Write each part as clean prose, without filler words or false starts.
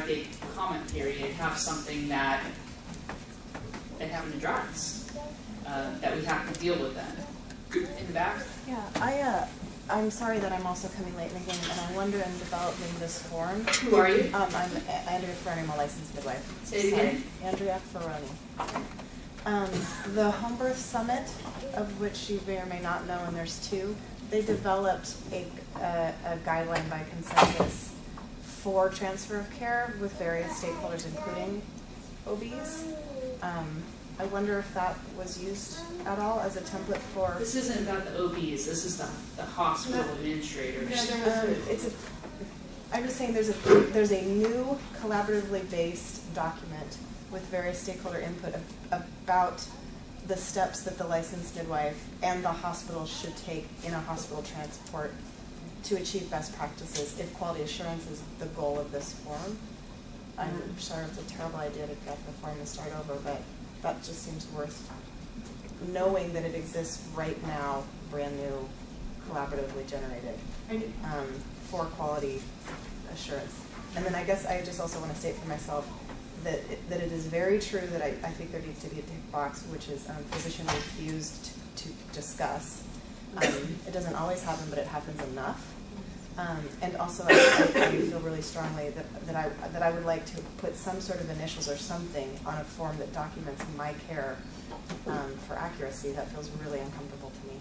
5-day comment period, have something that they haven't addressed, that we have to deal with then. In the back? Yeah, I'm sorry that I'm also coming late in the game, and I wonder in developing this form. Who are you? I'm Andrea Ferroni, I'm a licensed midwife. Say it again. Andrea Ferroni. The Home Birth Summit, of which you may or may not know, and there's two, they developed a guideline by consensus for transfer of care with various stakeholders, including OBs. I wonder if that was used at all as a template for. This isn't about the OBs. This is the hospital administrators. I'm just saying there's a new collaboratively based document with various stakeholder input about the steps that the licensed midwife and the hospital should take in a hospital transport to achieve best practices if quality assurance is the goal of this forum. I'm sorry, it's a terrible idea to get the forum and start over, but that just seems worth knowing that it exists right now, brand new, collaboratively generated, for quality assurance. And then I guess I just also want to state for myself that it is very true that I think there needs to be a tick box, which is physician refused to discuss. It doesn't always happen, but it happens enough. And also, I feel really strongly that I would like to put some sort of initials or something on a form that documents my care for accuracy. That feels really uncomfortable to me.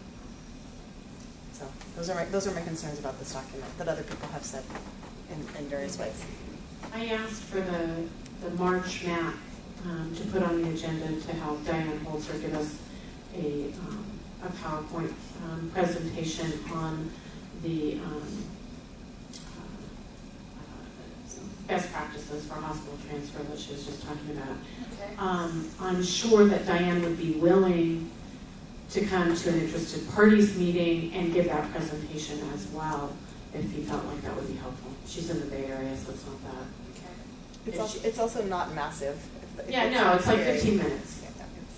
So those are my concerns about this document that other people have said in various ways. I asked for the March map to put on the agenda to help Diane Holzer give us a PowerPoint presentation on the best practices for hospital transfer that she was just talking about. Okay. I'm sure that Diane would be willing to come to an interested parties meeting and give that presentation as well if you felt like that would be helpful. She's in the Bay Area, so it's not that. It's also not massive. It's like 15 minutes.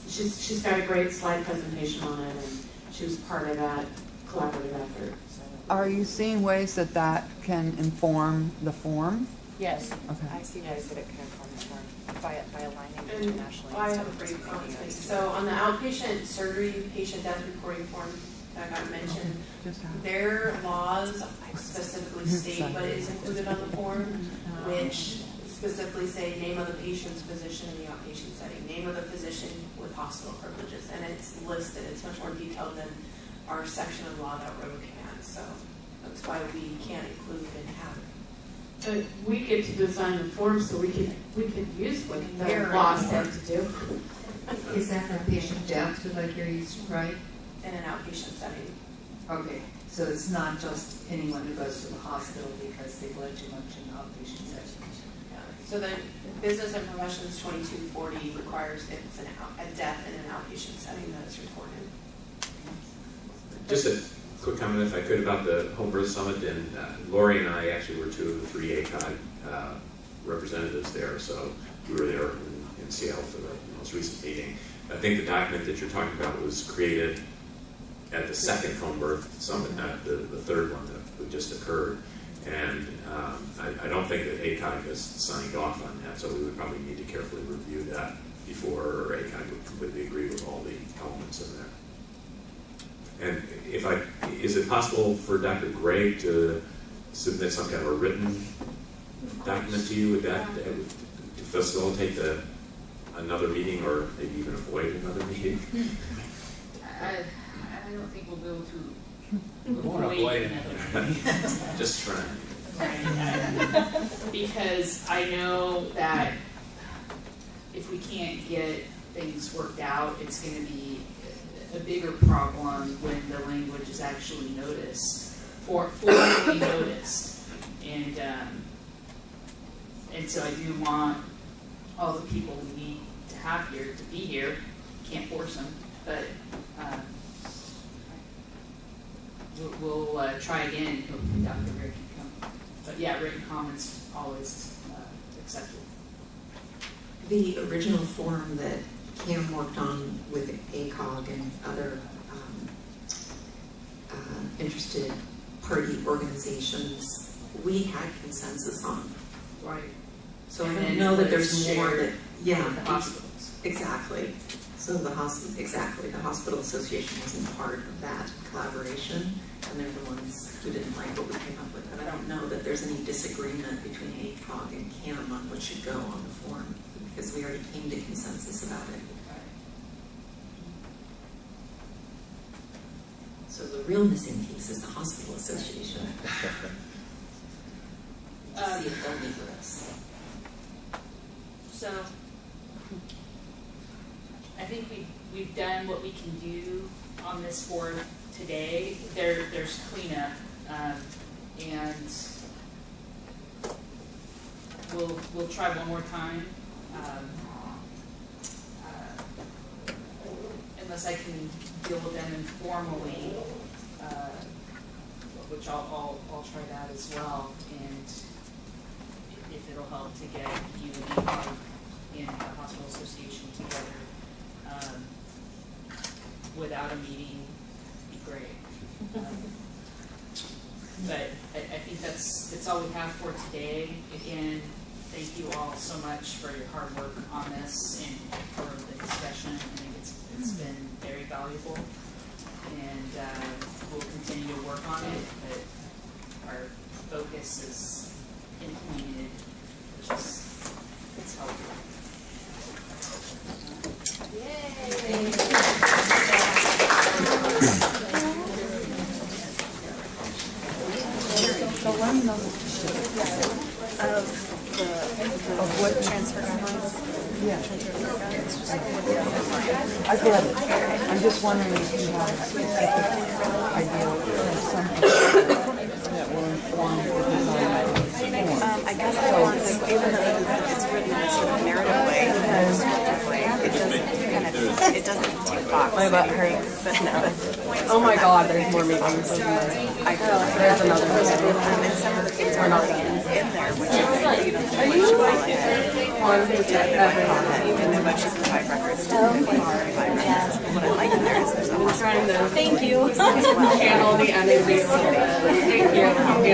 She's got a great slide presentation on it, and she was part of that collaborative effort. So. Are you seeing ways that can inform the form? Yes. Okay. I see ways that it can inform the form by aligning internationally. I have a brief comment. So on the outpatient surgery patient death reporting form that got mentioned, their laws specifically state what is included on the form, which specifically say name of the patient's physician in the outpatient setting, name of the physician with hospital privileges, and it's listed. It's much more detailed than our section of law that Roe can. So that's why we can't include and have it. But we get to design the form so we can use what the law said to do. Is that for patient death, did I hear you right? In an outpatient setting. Okay, so it's not just anyone who goes to the hospital because they bled too much in the outpatient setting. Yeah. So the Business and Professions 2240 requires if it's a death in an outpatient setting that is reported. Just a quick comment, if I could, about the Home Birth Summit. And Lori and I actually were two of the three ACOG representatives there, so we were there in Seattle for the most recent meeting. I think the document that you're talking about was created at the second Home Birth Summit, not the third one that just occurred. And I don't think that ACOG has signed off on that, so we would probably need to carefully review that before ACOG would completely agree with all the elements in there. And is it possible for Dr. Gray to submit some kind of a written document to you with that to facilitate another meeting, or maybe even avoid another meeting? I don't think we'll be able to avoid another meeting. Just trying. Because I know that if we can't get things worked out, it's going to be a bigger problem when the language is actually noticed, formally noticed, and so I do want all the people we need to have here to be here. Can't force them, but we'll try again and hopefully Dr. Gray can come. But yeah, written comments always accepted. The original form that Kim worked on with ACOG and other interested party organizations, we had consensus on. Right. So I And don't then know that what there's is more shared that, yeah, with the hospitals. exactly. So the hospital association wasn't part of that collaboration, and they're the ones who didn't like what we came up with. But I don't know that there's any disagreement between ACOG and CAM on what should go on the form, because we already came to consensus about it. So the real missing piece is the hospital association. To see if they'll meet with us. So, I think we've done what we can do on this board today. There's cleanup, and we'll try one more time. Unless I can deal with them informally, which I'll try that as well, and if it'll help to get you and the hospital association together without a meeting, would be great. But I think that's all we have for today. Again, thank you all so much for your hard work on this and for the discussion. I think it's been very valuable, and we'll continue to work on it, but our focus is implemented, which is it's helpful. Of what Transfer guidelines. Yeah. I've read it. I'm just wondering if you have idea of something that will inform the design of this form. I guess I want, like, even though it's written in sort of narrative way, descriptive way, it doesn't tick box. My butt hurts. But no. Oh my god, there's more meetings. Isn't there? I feel like There's another and meeting. some of the things are not in there, which is, you know, Are you much on the even the motion for 5 records to 5 records. What I like in there is there's a I'm trying to thank you handle the ending. Thank you.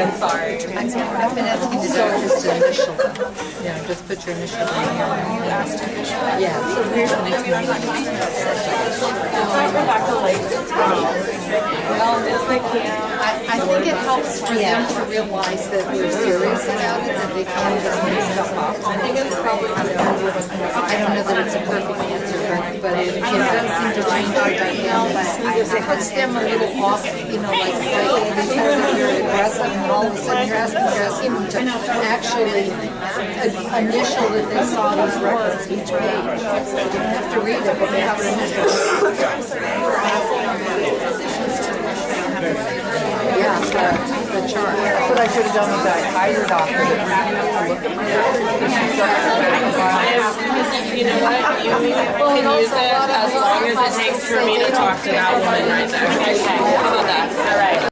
I'm sorry. I've been asking to do just initial. Yeah, just put your initial name on. You asked to initial. Yeah, so here's the next meeting. I think it helps for them to realize that we're serious about it, that they can't just make stuff up. I think it's probably, I don't know that it's a perfect answer, but it does seem to change our dynamic. It puts them a little off, you know, like you're aggressive, and all of a sudden you're asking them to actually initial that they saw these records each page. They didn't have to read it, but they have to initial. Yeah, the chart. That's what I should have done with that higher doctor. Look at my You know what? You can use it as long as it takes for me to talk to that woman right there. Okay, how about that? All right.